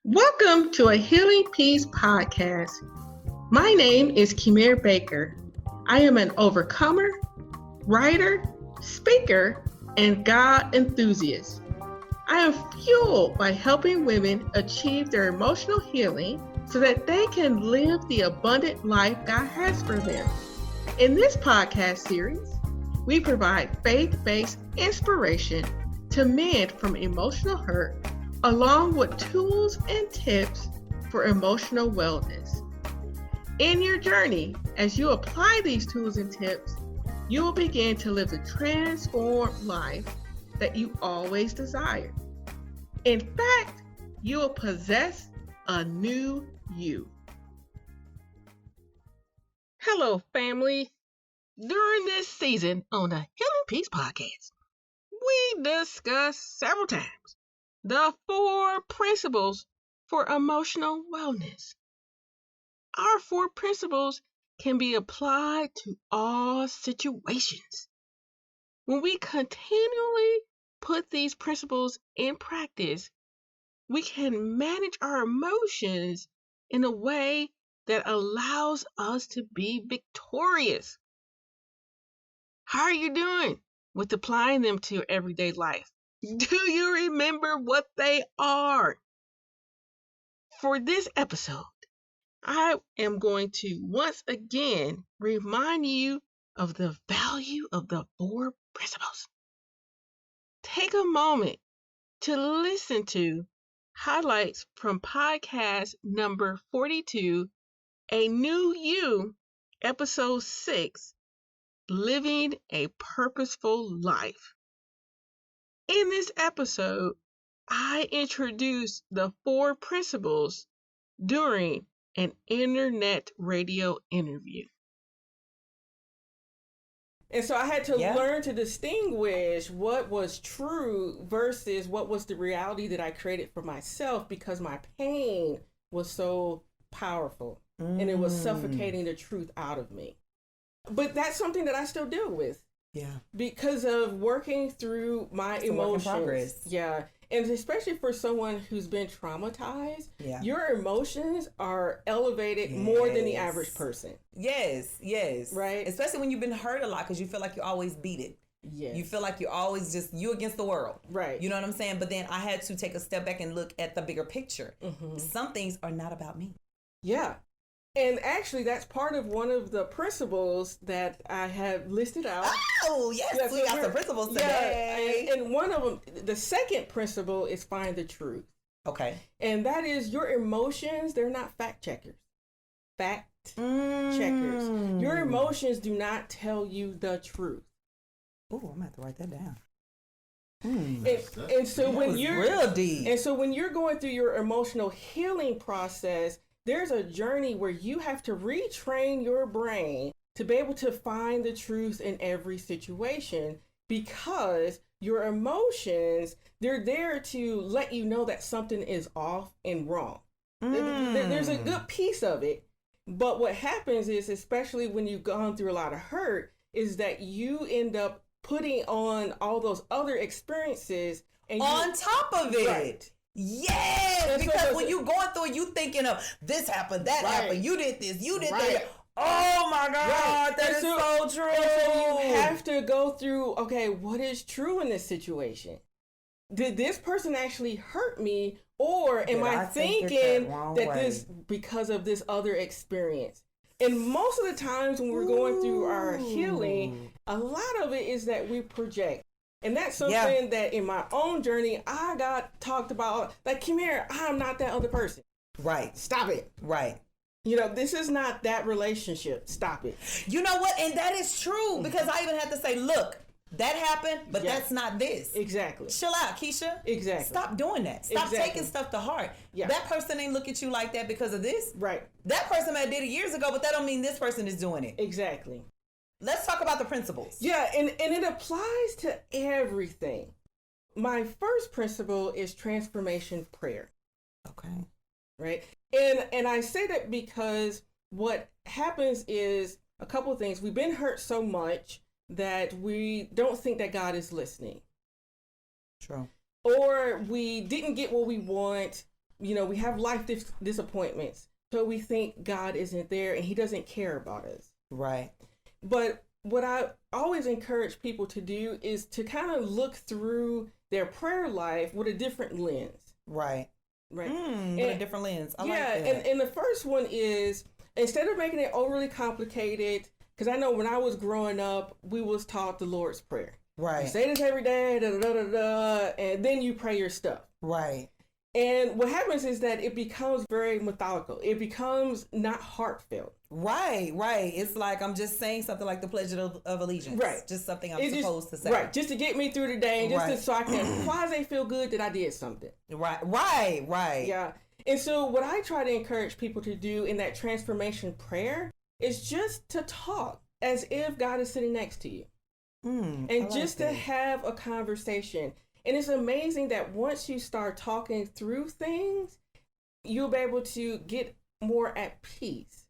Welcome to a Healing Peace podcast. My name is Kimir Baker. I am an overcomer, writer, speaker, and God enthusiast. I am fueled by helping women achieve their emotional healing so that they can live the abundant life God has for them. In this podcast series, we provide faith-based inspiration to mend from emotional hurt, along with tools and tips for emotional wellness. In your journey, as you apply these tools and tips, you will begin to live the transformed life that you always desired. In fact, you will possess a new you. Hello, family. During this season on the Healing Peace podcast, we discussed several times the 4 principles for emotional wellness. Our 4 principles can be applied to all situations. When we continually put these principles in practice, we can manage our emotions in a way that allows us to be victorious. How are you doing with applying them to your everyday life? Do you remember what they are? For this episode, I am going to once again remind you of the value of the 4 principles. Take a moment to listen to highlights from podcast number 42, A New You, episode 6, Living a Purposeful Life. In this episode, I introduced the 4 principles during an internet radio interview. And so I had to learn to distinguish what was true versus what was the reality that I created for myself, because my pain was so powerful and it was suffocating the truth out of me. But that's something that I still deal with. Yeah. Because of working through my emotions. Yeah. And especially for someone who's been traumatized, your emotions are elevated more than the average person. Yes. Right? Especially when you've been hurt a lot, because you feel like you always beat it. Yes. You feel like you're always just you against the world. Right. You know what I'm saying? But then I had to take a step back and look at the bigger picture. Mm-hmm. Some things are not about me. Yeah. And actually, that's part of one of the principles that I have listed out. Oh, yes, we got some principles today. And one of them, the second principle is find the truth. Okay. And that is your emotions, they're not fact checkers. Fact checkers. Your emotions do not tell you the truth. Oh, I'm going to have to write that down. And so when you're real deep. And so when you're going through your emotional healing process, there's a journey where you have to retrain your brain to be able to find the truth in every situation, because your emotions, they're there to let you know that something is off and wrong. There's a good piece of it, but what happens is, especially when you've gone through a lot of hurt, is that you end up putting on all those other experiences and on top of it. Right. Yes, because when you're going through it, you thinking of this happened, that happened, you did this, you did that. Oh my God, that is so true. So you have to go through, okay, what is true in this situation? Did this person actually hurt me, or am I thinking that this because of this other experience? And most of the times when we're going through our healing, a lot of it is that we project. And that's something that in my own journey, I got talked about, like, come here, I'm not that other person. Right. Stop it. Right. You know, this is not that relationship. Stop it. You know what? And that is true, because I even had to say, look, that happened, but that's not this. Exactly. Chill out, Keisha. Exactly. Stop doing that. Stop taking stuff to heart. Yeah. That person ain't look at you like that because of this. Right. That person might have did it years ago, but that don't mean this person is doing it. Exactly. Let's talk about the principles. Yeah, and it applies to everything. My first principle is transformation prayer. Okay. Right? And I say that because what happens is a couple of things. We've been hurt so much that we don't think that God is listening. True. Or we didn't get what we want we have life disappointments. So we think God isn't there and he doesn't care about us. Right. But what I always encourage people to do is to kind of look through their prayer life with a different lens. Right. Right. With a different lens. I like that. And the first one is, instead of making it overly complicated, because I know when I was growing up, we was taught the Lord's Prayer. Right. You say this every day, da, da, da, da, da, and then you pray your stuff. Right. And what happens is that it becomes very methodical. It becomes not heartfelt. Right. It's like I'm just saying something like the Pledge of Allegiance. Right. Just something I'm supposed to say. Right. Just to get me through the day, and just so I can quasi feel good that I did something. Right. Yeah. And so what I try to encourage people to do in that transformation prayer is just to talk as if God is sitting next to you. And just to have a conversation. And it's amazing that once you start talking through things, you'll be able to get more at peace.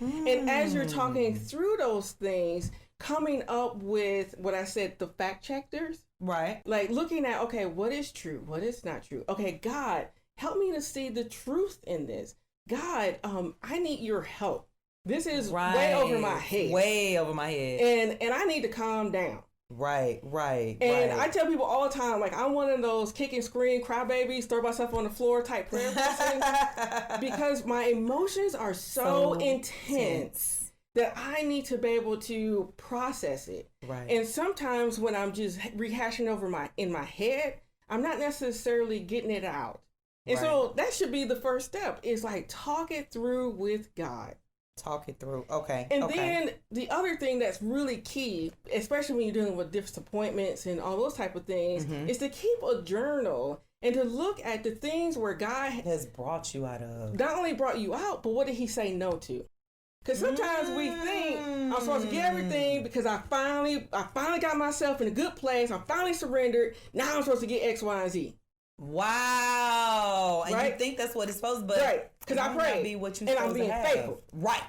And as you're talking through those things, coming up with what I said, the fact checkers. Right. Like looking at, okay, what is true? What is not true? Okay, God, help me to see the truth in this. God, I need your help. This is way over my head. Way over my head. And I need to calm down. Right. And I tell people all the time, like, I'm one of those kick and scream, crybabies, throw myself on the floor type prayer person because my emotions are so intense that I need to be able to process it. Right. And sometimes when I'm just rehashing over in my head, I'm not necessarily getting it out. And so that should be the first step, is like talk it through with God. Talk it through. Okay. And then the other thing that's really key, especially when you're dealing with disappointments and all those type of things, is to keep a journal and to look at the things where God has brought you out of. Not only brought you out, but what did he say no to? Because sometimes we think I'm supposed to get everything because I finally got myself in a good place. I finally surrendered. Now I'm supposed to get X, Y, and Z. Wow. And you think that's what it's supposed to be. Right. Because I prayed. Be what you and I'm being faithful. Right.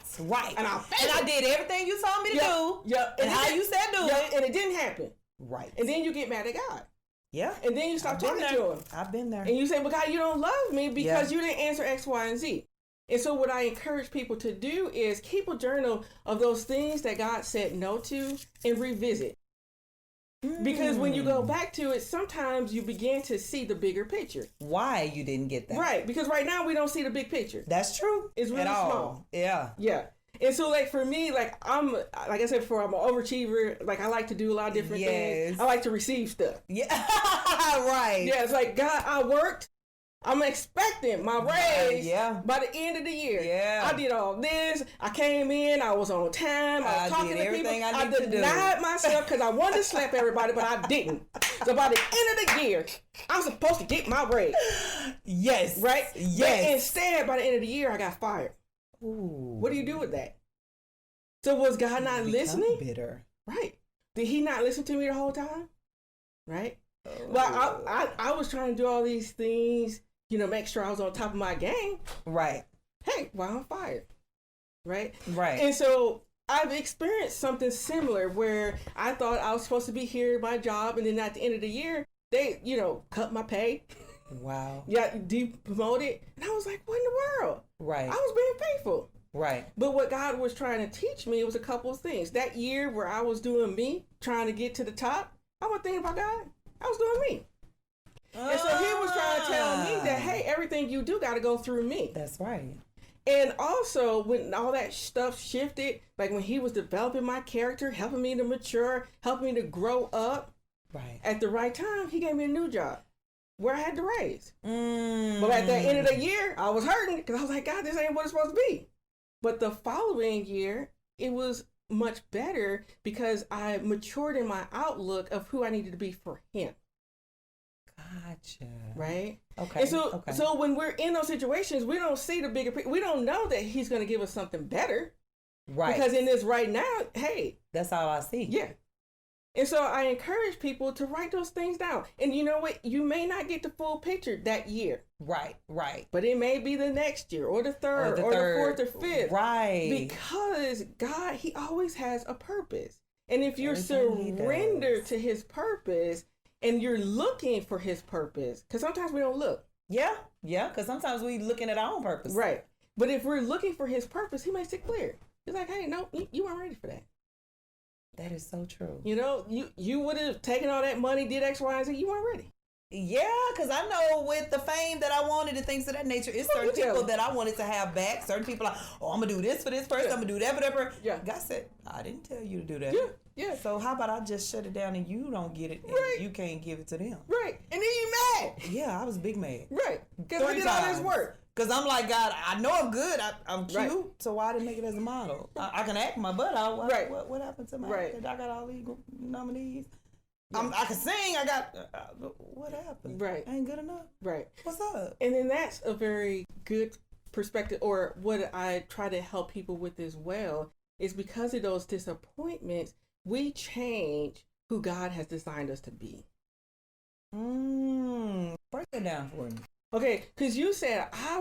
And I'm faithful. And I did everything you told me to do. Yep. And how you said do it. And it didn't happen. Right. And then you get mad at God. Yeah. And then you stop talking to him. I've been there. And you say, well, God, you don't love me because you didn't answer X, Y, and Z. And so what I encourage people to do is keep a journal of those things that God said no to and revisit. Because when you go back to it, sometimes you begin to see the bigger picture. Why you didn't get that. Right. Because right now we don't see the big picture. That's true. It's really small. Yeah. And so like for me, like like I said before, I'm an overachiever. Like I like to do a lot of different things. I like to receive stuff. Yeah. Right. Yeah. It's like, God, I worked. I'm expecting my raise by the end of the year. Yeah. I did all this. I came in. I was on time. I was talking to people. I denied myself because I wanted to slap everybody, but I didn't. So by the end of the year, I'm supposed to get my raise. Yes. Right? Yes. But instead, by the end of the year, I got fired. Ooh. What do you do with that? So was God not listening? Bitter. Right. Did he not listen to me the whole time? Right? Well, I was trying to do all these things, make sure I was on top of my game. Right. Hey, well, I'm fired. Right? Right. And so I've experienced something similar where I thought I was supposed to be here at my job, and then at the end of the year, they, cut my pay. Wow. Yeah, depromoted. And I was like, what in the world? Right. I was being faithful. Right. But what God was trying to teach me was a couple of things. That year where I was doing me, trying to get to the top, I wasn't thinking about God. I was doing me. And so he was trying to tell me that, hey, everything you do got to go through me. That's right. And also, when all that stuff shifted, like when he was developing my character, helping me to mature, helping me to grow up, right, at the right time, he gave me a new job where I had to raise. But at the end of the year, I was hurting because I was like, God, this ain't what it's supposed to be. But the following year, it was much better because I matured in my outlook of who I needed to be for him. Gotcha. Right? Okay. And so when we're in those situations, we don't see the bigger picture. We don't know that he's going to give us something better. Right. Because in this right now, hey. That's all I see. Yeah. And so I encourage people to write those things down. And you know what? You may not get the full picture that year. Right, right. But it may be the next year or the third or the fourth or fifth. Right. Because God, he always has a purpose. And if you're surrendered to his purpose and you're looking for his purpose, because sometimes we don't look. Yeah, because sometimes we looking at our own purpose. Right. But if we're looking for his purpose, he makes it clear. He's like, hey, no, you weren't ready for that. That is so true. You know, you would have taken all that money, did X, Y, and Z. You weren't ready. Yeah, because I know with the fame that I wanted and things of that nature, it's certain people that I wanted to have back. Certain people are, I'm going to do this for this person. I'm going to do that for that person. Yeah. God said, I didn't tell you to do that. Yeah. So how about I just shut it down and you don't get it and you can't give it to them. Right. And then you mad. Yeah, I was big mad. Right. Because I did all this work. Because I'm like, God, I know I'm good. I'm cute. Right. So why didn't make it as a model? I can act my butt out. What happened to my acting? I got all these nominees. Yeah. I can sing. I got... what happened? Right. I ain't good enough. Right. What's up? And then that's a very good perspective, or what I try to help people with as well, is because of those disappointments, we change who God has designed us to be. Break it down for me. Okay, because you said, I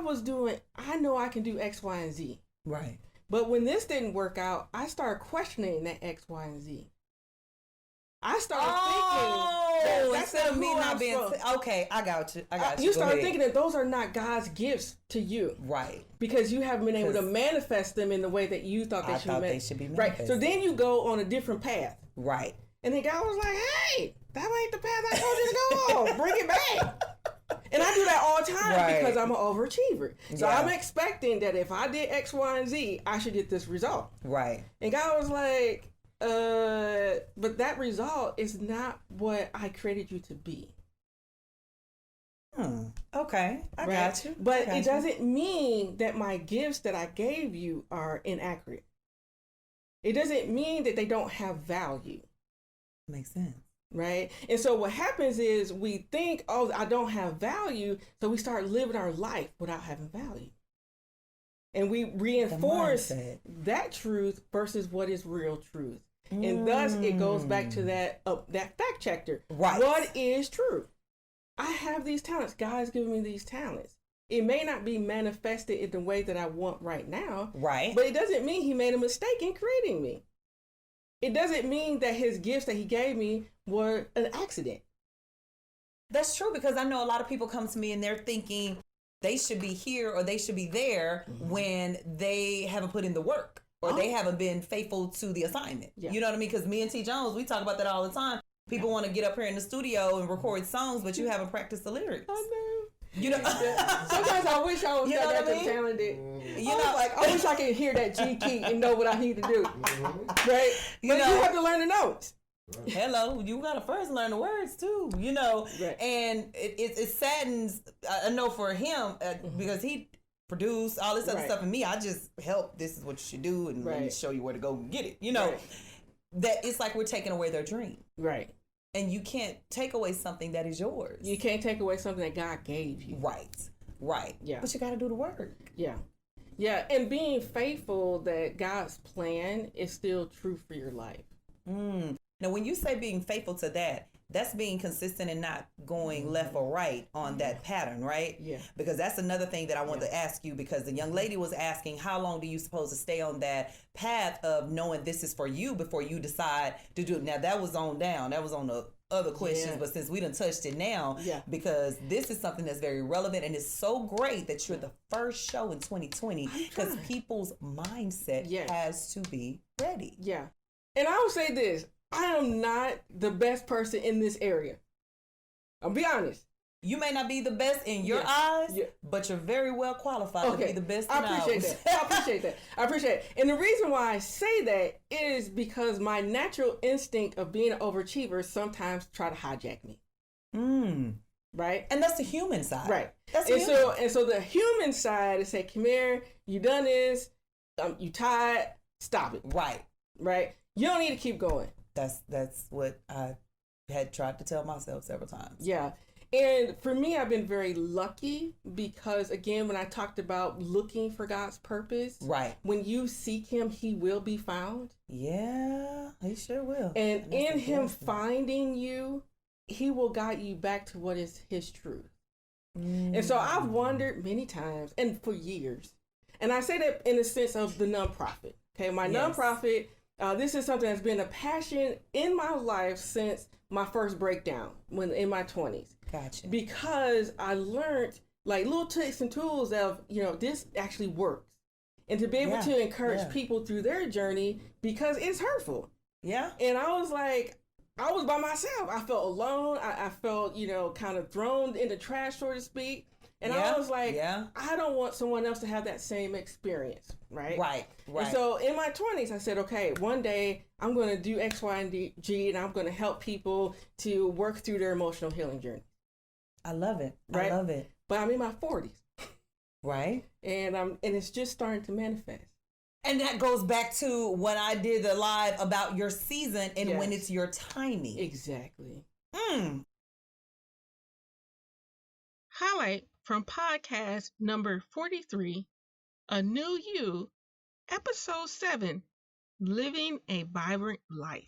know I can do X, Y, and Z. Right. But when this didn't work out, I started questioning that X, Y, and Z. I started thinking that instead of me not being okay, I got you. You started thinking that those are not God's gifts to you, right? Because you haven't been able to manifest them in the way that you thought they should be. Right. So then you go on a different path, right? And then God was like, "Hey, that ain't the path I told you to go on. Bring it back." And I do that all the time because I'm an overachiever. So I'm expecting that if I did X, Y, and Z, I should get this result. Right. And God was like, but that result is not what I created you to be. Okay. I got you. But it doesn't mean that my gifts that I gave you are inaccurate. It doesn't mean that they don't have value. Makes sense. Right? And so what happens is we think, oh, I don't have value. So we start living our life without having value. And we reinforce that truth versus what is real truth. And thus it goes back to that fact checker. Right. What is true? I have these talents. God's given me these talents. It may not be manifested in the way that I want right now. Right. But it doesn't mean he made a mistake in creating me. It doesn't mean that his gifts that he gave me were an accident. That's true, because I know a lot of people come to me and they're thinking they should be here or they should be there when they haven't put in the work or they haven't been faithful to the assignment. Yeah. You know what I mean? Because me and T. Jones, we talk about that all the time. People want to get up here in the studio and record songs, but you haven't practiced the lyrics. I know. You know, sometimes I wish I was that talented. You know, like I wish I could hear that G key and know what I need to do. Right? But you have to learn the notes. Hello, you gotta first learn the words too. You know, and it saddens. I know for him because he produced all this other stuff, and me, I just help. This is what you should do, and let me show you where to go and get it. You know, that it's like we're taking away their dream. Right. And you can't take away something that is yours. You can't take away something that God gave you. Right. Yeah. But you got to do the work. Yeah. Yeah. And being faithful that God's plan is still true for your life. Now, when you say being faithful to that, that's being consistent and not going left or right on that pattern, right? Yeah. Because that's another thing that I wanted to ask you, because the young lady was asking, how long do you suppose to stay on that path of knowing this is for you before you decide to do it? Now, that was on down. That was on the other questions, but since we done touched it now, because this is something that's very relevant, and it's so great that you're the first show in 2020 because people's mindset has to be ready. Yeah. And I will say this. I am not the best person in this area. I'll be honest. You may not be the best in your eyes, but you're very well qualified to be the best in ours. I appreciate that. I appreciate it. And the reason why I say that is because my natural instinct of being an overachiever sometimes try to hijack me. Right? And that's the human side. Right. That's so the human side is say, come here, you done this, you tired, stop it. Right? You don't need to keep going. That's what I had tried to tell myself several times. Yeah. And for me, I've been very lucky because, again, when I talked about looking for God's purpose, when you seek him, he will be found. Yeah, he sure will. And in him finding you, he will guide you back to what is his truth. And so I've wondered many times and for years, and I say that in the sense of the nonprofit. Okay, my nonprofit, this is something that's been a passion in my life since my first breakdown when in my 20s. Gotcha. Because I learned like little tricks and tools of, this actually works. And to be able to encourage people through their journey, because it's hurtful. Yeah. And I was like, I was by myself. I felt alone. I felt, kind of thrown in the trash, so to speak. And I was like, I don't want someone else to have that same experience, right? Right. And so in my 20s, I said, okay, one day I'm going to do X, Y, and G, and I'm going to help people to work through their emotional healing journey. I love it. Right? I love it. But I'm in my 40s. Right. And it's just starting to manifest. And that goes back to when I did the live about your season and when it's your timing. Exactly. Highlight from podcast number 43, A New You, episode 7, Living a Vibrant Life.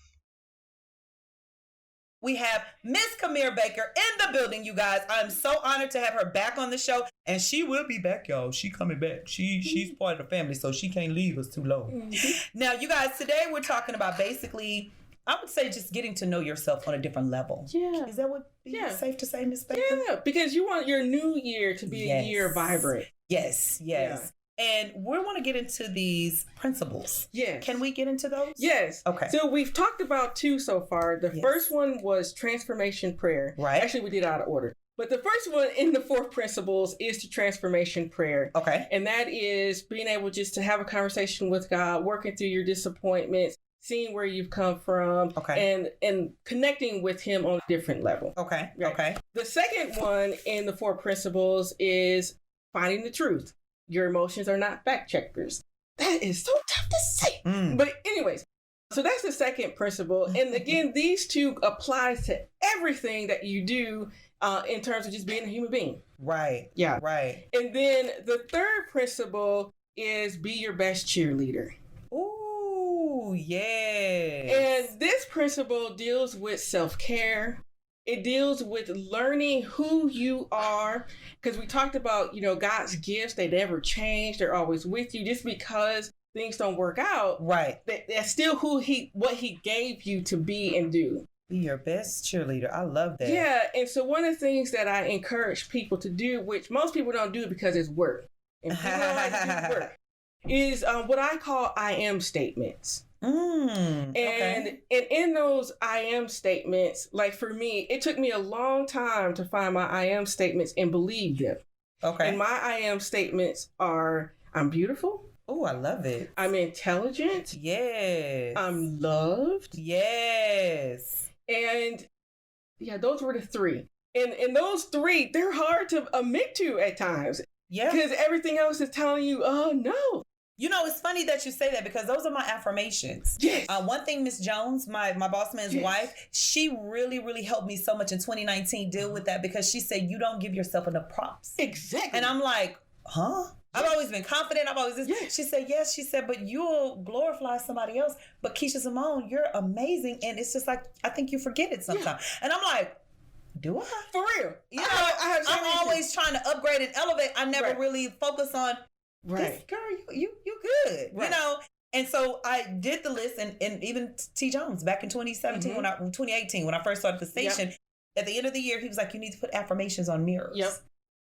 We have Miss Kamir Baker in the building, you guys. I'm so honored to have her back on the show. And she will be back, y'all. She coming back. She's part of the family, so she can't leave us too long. Now, you guys, today we're talking about basically, I would say just getting to know yourself on a different level. Yeah. Is that what safe to say, Miss Baker? Yeah, because you want your new year to be a year vibrant. Yes. Yeah. And we want to get into these principles. Yes. Can we get into those? Yes. Okay. So we've talked about 2 so far. The first one was transformation prayer. Right. Actually, we did it out of order. But the first one in the 4 principles is the transformation prayer. Okay. And that is being able just to have a conversation with God, working through your disappointments, seeing where you've come from, and connecting with him on a different level. Okay. Right. Okay. The second one in the 4 principles is finding the truth. Your emotions are not fact checkers. That is so tough to say. But anyways, so that's the second principle. And again, these 2 apply to everything that you do in terms of just being a human being. Right. Yeah. Right. And then the third principle is be your best cheerleader. Ooh, yeah. And this principle deals with self-care. It deals with learning who you are, because we talked about, God's gifts, they never change. They're always with you. Just because things don't work out, right? That's still what he gave you to be and do. Be your best cheerleader. I love that. Yeah, and so one of the things that I encourage people to do, which most people don't do because it's work, and people don't like to do work, is what I call I am statements. And in those I am statements, like for me, it took me a long time to find my I am statements and believe them. Okay. And my I am statements are, I'm beautiful. Oh, I love it. I'm intelligent. Yes. I'm loved. Yes. And those were the 3. And those 3, they're hard to admit to at times. Yeah. Because everything else is telling you, oh no. It's funny that you say that because those are my affirmations. Yes. One thing, Miss Jones, my boss man's wife, she really, really helped me so much in 2019 deal with that because she said, you don't give yourself enough props. Exactly. And I'm like, huh? I've always been confident. I've always this. Yes. She said, yes. She said, but you'll glorify somebody else. But Keisha Simone, you're amazing. And it's just like, I think you forget it sometimes. Yeah. And I'm like, do I? For real. I'm always trying to upgrade and elevate. I never really focus on, this girl, you good. Right. And so I did the list and even T. Jones back in 2017, 2018, when I first started the station, at the end of the year, he was like, you need to put affirmations on mirrors. Yep.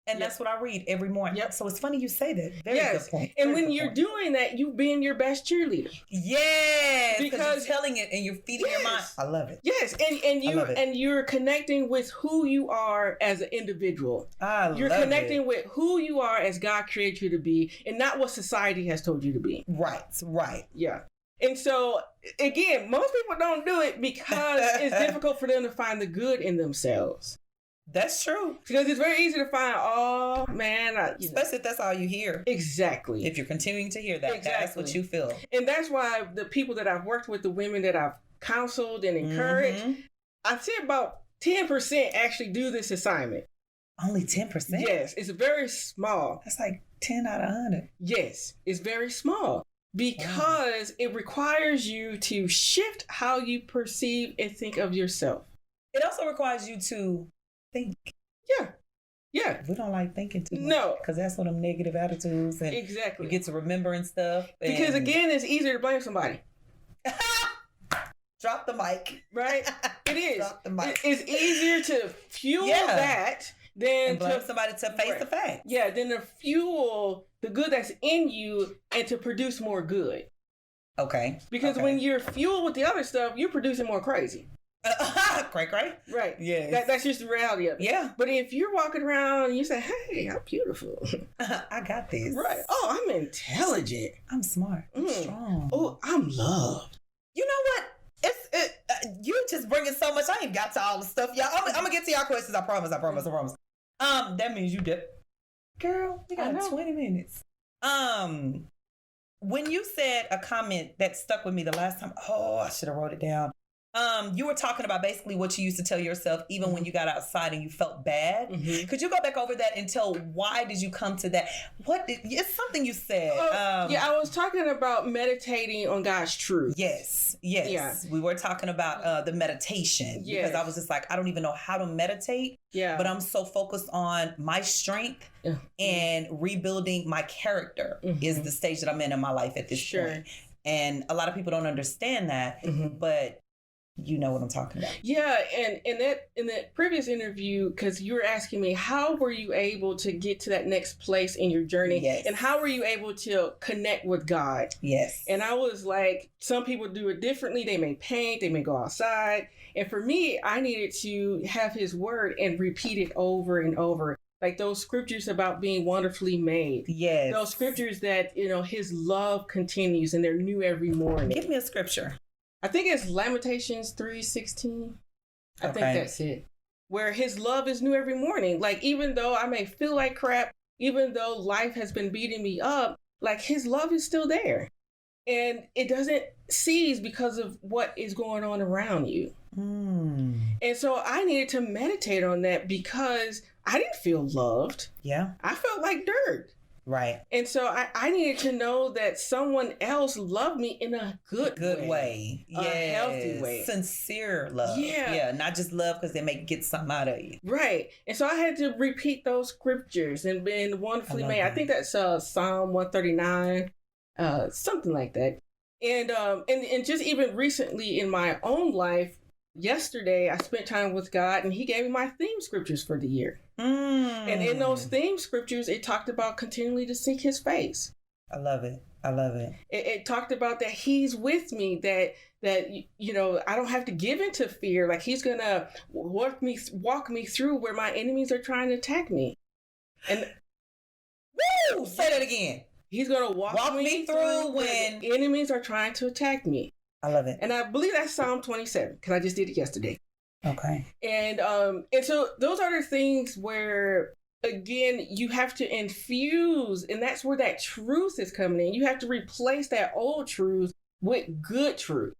And that's what I read every morning. Yep. So it's funny you say that. Very good point. And when you're doing that, you being your best cheerleader. Yes. Because you're telling it and you're feeding your mind. I love it. Yes. And you're connecting with who you are as an individual. You're connecting with who you are as God created you to be and not what society has told you to be. Right. Yeah. And so, again, most people don't do it because it's difficult for them to find the good in themselves. That's true. Because it's very easy to find, especially if that's all you hear. Exactly. If you're continuing to hear that, that's what you feel. And that's why the people that I've worked with, the women that I've counseled and encouraged, I'd say about 10% actually do this assignment. Only 10%? Yes, it's very small. That's like 10 out of 100. Yes, it's very small. Because it requires you to shift how you perceive and think of yourself. It also requires you to think. Yeah. We don't like thinking too much. No. Because that's one of them negative attitudes. And exactly. You get to remembering stuff. Because again, it's easier to blame somebody. Drop the mic. Right? It is. Drop the mic. It's easier to fuel that and blame somebody to face the fact. Yeah, then to fuel the good that's in you and to produce more good. Okay. Because when you're fueled with the other stuff, you're producing more crazy. Cray. Right. Yeah. That's just the reality of it. Yeah. But if you're walking around and you say, hey, I'm beautiful. I got this. Right. Oh, I'm intelligent. I'm smart. I'm strong. Oh, I'm loved. You know what? You just bringing so much. I ain't got to all the stuff, y'all. I'm gonna get to y'all questions. I promise. That means you did. Girl, we got 20 minutes. When you said a comment that stuck with me the last time, I should have wrote it down. You were talking about basically what you used to tell yourself even when you got outside and you felt bad. Mm-hmm. Could you go back over that and tell why did you come to that? It's something you said. I was talking about meditating on God's truth. Yes. Yeah. We were talking about the meditation because I was just like, I don't even know how to meditate. Yeah. But I'm so focused on my strength and rebuilding my character is the stage that I'm in my life at this point. And a lot of people don't understand that, but you know what I'm talking about. Yeah, and in that previous interview, because you were asking me, how were you able to get to that next place in your journey? Yes. And how were you able to connect with God? Yes. And I was like, some people do it differently. They may paint, they may go outside. And for me, I needed to have his word and repeat it over and over. Like those scriptures about being wonderfully made. Yes. Those scriptures that, his love continues and they're new every morning. Give me a scripture. I think it's Lamentations 3:16. I think that's it. Where his love is new every morning. Like, even though I may feel like crap, even though life has been beating me up, like his love is still there. And it doesn't cease because of what is going on around you. And so I needed to meditate on that because I didn't feel loved. Yeah. I felt like dirt. Right. And so I needed to know that someone else loved me in a good way. A healthy way. Sincere love. Yeah. Not just love because they may get something out of you. Right. And so I had to repeat those scriptures and been wonderfully made. I think that's Psalm 139, something like that. And just even recently in my own life, yesterday I spent time with God and he gave me my theme scriptures for the year. And in those theme scriptures, it talked about continually to seek his face. I love it. It talked about that he's with me, that I don't have to give into fear. Like he's going to walk me through where my enemies are trying to attack me. And say that again. He's going to walk me through when enemies are trying to attack me. I love it. And I believe that's Psalm 27 because I just did it yesterday. Okay. And so those are the things where, again, you have to infuse, and that's where that truth is coming in. You have to replace that old truth with good truth.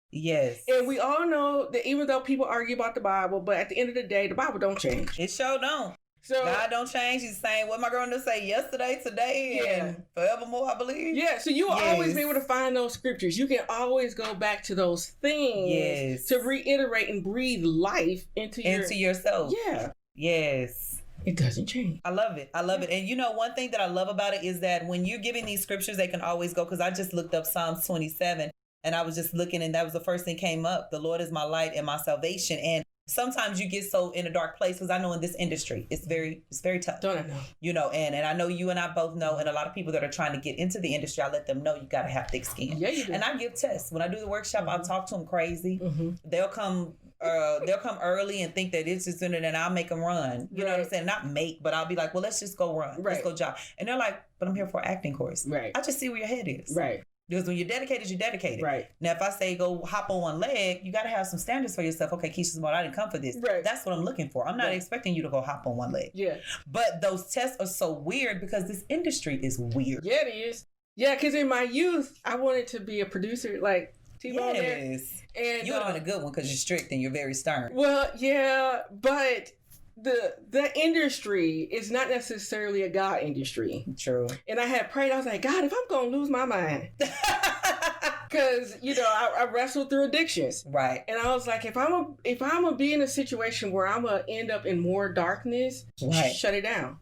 Yes. And we all know that even though people argue about the Bible, but at the end of the day, the Bible don't change. It sure don't. So God don't change. He's saying, what am I going to say? Yesterday, today, and forevermore, I believe. Yeah. So you will always be able to find those scriptures. You can always go back to those things to reiterate and breathe life into yourself. Yeah. Yes. It doesn't change. I love it. And one thing that I love about it is that when you're giving these scriptures, they can always go, because I just looked up Psalms 27 and I was just looking and that was the first thing came up. The Lord is my light and my salvation. And sometimes you get so in a dark place because I know in this industry it's very tough. Don't I know? And I know you and I both know, and a lot of people that are trying to get into the industry, I let them know you got to have thick skin. Yeah, you do. And I give tests when I do the workshop. I'll talk to them crazy. They'll come early and think that it's just in it, and I'll make them run. You know what I'm saying? Not make, but I'll be like, well, let's just go run. Let's go jog. And they're like, but I'm here for an acting course. Right. I just see where your head is. Right. Because when you're dedicated, you're dedicated. Right. Now, if I say go hop on one leg, you got to have some standards for yourself. Okay, Keisha Smart, I didn't come for this. Right. That's what I'm looking for. I'm not expecting you to go hop on one leg. Yeah. But those tests are so weird because this industry is weird. Yeah, it is. Yeah, because in my youth, I wanted to be a producer like T-Bone. Yes. And you would have been a good one because you're strict and you're very stern. Well, yeah, but the industry is not necessarily a God industry. True. And I had prayed, I was like, God, if I'm going to lose my mind. Because, I wrestled through addictions. Right. And I was like, if I'm going to be in a situation where I'm going to end up in more darkness, shut it down.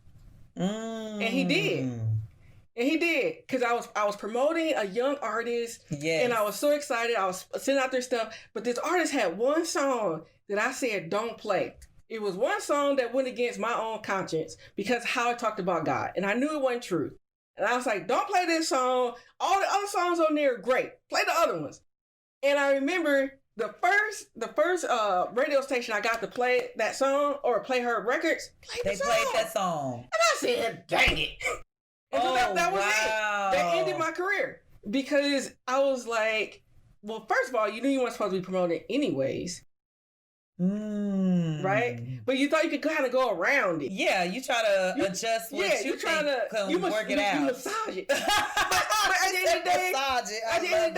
And he did. And he did, because I was promoting a young artist, and I was so excited. I was sending out their stuff, but this artist had one song that I said, don't play. It was one song that went against my own conscience because how I talked about God. And I knew it wasn't true. And I was like, don't play this song. All the other songs on there are great. Play the other ones. And I remember the first radio station I got to play that song or play her records, they played that song. And I said, dang it. And so that was it. That ended my career. Because I was like, well, first of all, you knew you weren't supposed to be promoting anyways. Right? But you thought you could kind of go around it. Yeah, you try to adjust what you trying to work it out. You massage it. but at the end of the day,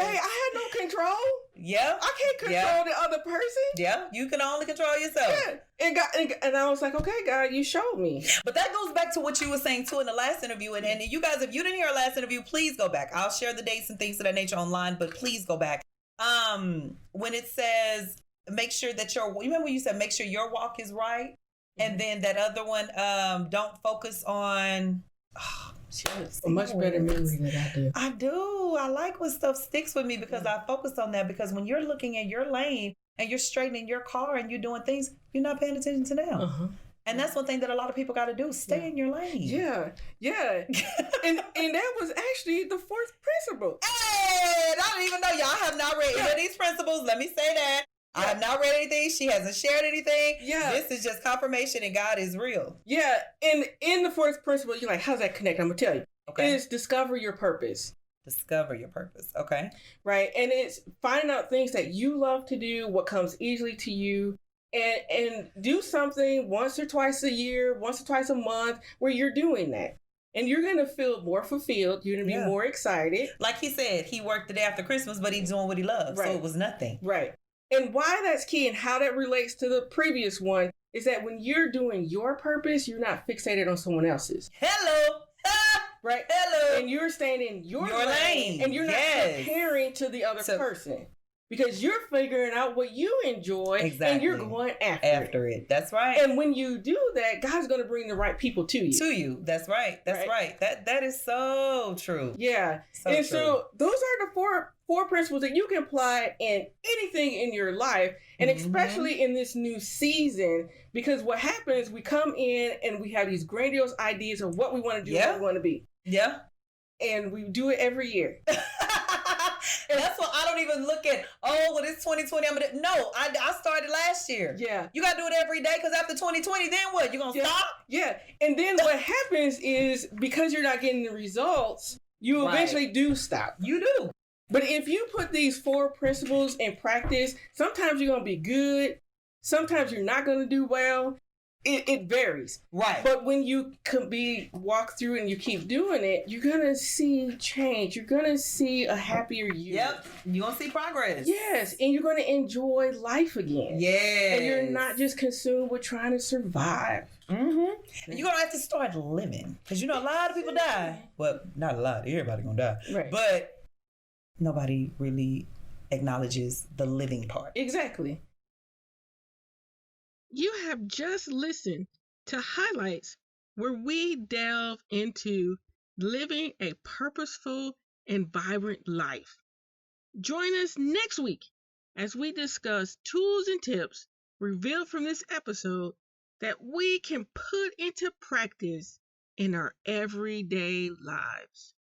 I had no control. Yeah. I can't control the other person. Yeah, you can only control yourself. Yeah. And I was like, okay, God, you showed me. But that goes back to what you were saying too in the last interview. And you guys, if you didn't hear our last interview, please go back. I'll share the dates and things of that nature online, but please go back. When it says, make sure that you remember when you said make sure your walk is right, and then that other one, don't focus on a much better memory than I do. I do. I like when stuff sticks with me because I focused on that, because when you're looking at your lane and you're straightening your car and you're doing things, you're not paying attention to them. And that's one thing that a lot of people got to do. Stay in your lane. Yeah. and that was actually the fourth principle. Hey, I don't even know. Y'all have not read any of these principles. Let me say that. I have not read anything. She hasn't shared anything. Yeah. This is just confirmation and God is real. Yeah. And in the fourth principle, you're like, how's that connect? I'm going to tell you. Okay. It's discover your purpose. Discover your purpose. Okay. Right. And it's finding out things that you love to do, what comes easily to you, and do something once or twice a year, once or twice a month where you're doing that. And you're going to feel more fulfilled. You're going to be more excited. Like he said, he worked the day after Christmas, but he's doing what he loves. Right. So it was nothing. Right. And why that's key and how that relates to the previous one is that when you're doing your purpose, you're not fixated on someone else's. Hello. Right? Hello. And you're staying in your lane. And you're not comparing to the other person. Because you're figuring out what you enjoy and you're going after it. That's right. And when you do that, God's going to bring the right people to you. That's right. That's right. That is so true. Yeah. So those are the four principles that you can apply in anything in your life, and especially in this new season, because what happens, we come in and we have these grandiose ideas of what we want to do, what we want to be. Yeah. And we do it every year. That's why I don't even look at, it's 2020. No, I started last year. Yeah. You got to do it every day, because after 2020, then what? You going to stop? Yeah. And then what happens is, because you're not getting the results, you eventually do stop. You do. But if you put these four principles in practice, sometimes you're going to be good. Sometimes you're not going to do well. It varies. Right. But when you walk through and you keep doing it, you're going to see change. You're going to see a happier you. Yep. You're going to see progress. Yes. And you're going to enjoy life again. Yes. And you're not just consumed with trying to survive. And you're going to have to start living. Because a lot of people die. Well, not a lot. Everybody going to die. Right. But nobody really acknowledges the living part. Exactly. You have just listened to highlights where we delve into living a purposeful and vibrant life. Join us next week as we discuss tools and tips revealed from this episode that we can put into practice in our everyday lives.